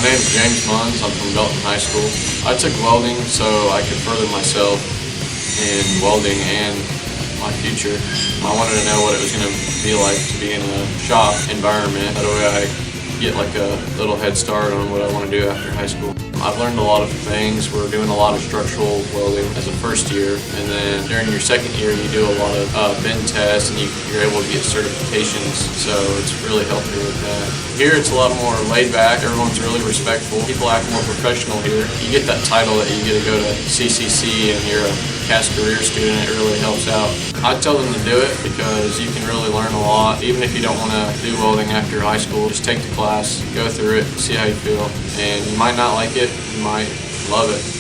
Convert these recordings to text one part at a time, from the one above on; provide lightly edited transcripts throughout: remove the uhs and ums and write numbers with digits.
My name is James Munns. I'm from Belton High School. I took welding so I could further myself in welding and my future. I wanted to know what it was going to be like to be in a shop environment. That way I get like a little head start on what I want to do after high school. I've learned a lot of things. We're doing a lot of structural welding as a first year, and then during your second year you do a lot of bend tests, and you're able to get certifications, so it's really helped me with that. Here it's a lot more laid back. Everyone's really respectful. People act more professional here. You get that title that you get to go to CCC and you're a CAS career student. It really helps out. I tell them to do it because you can really learn a lot. Even if you don't want to do welding after high school, just take the class, go through it, see how you feel, and you might not like it, you might love it.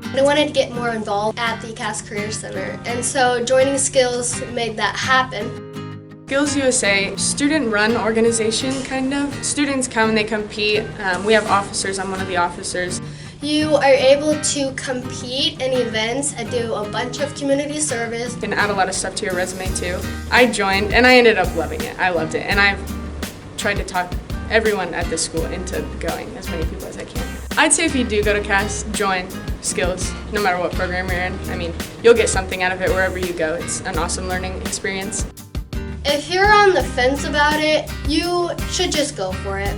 I wanted to get more involved at the CAS Career Center, and so joining Skills made that happen. Skills USA, student-run organization, kind of. Students come and they compete. We have officers. I'm one of the officers. You are able to compete in events and do a bunch of community service. You can add a lot of stuff to your resume too. I joined and I ended up loving it. I loved it, and I've tried to talk everyone at this school into going, as many people as I can. I'd say if you do go to CAS, join Skills, no matter what program you're in. I mean, you'll get something out of it wherever you go. It's an awesome learning experience. If you're on the fence about it, you should just go for it.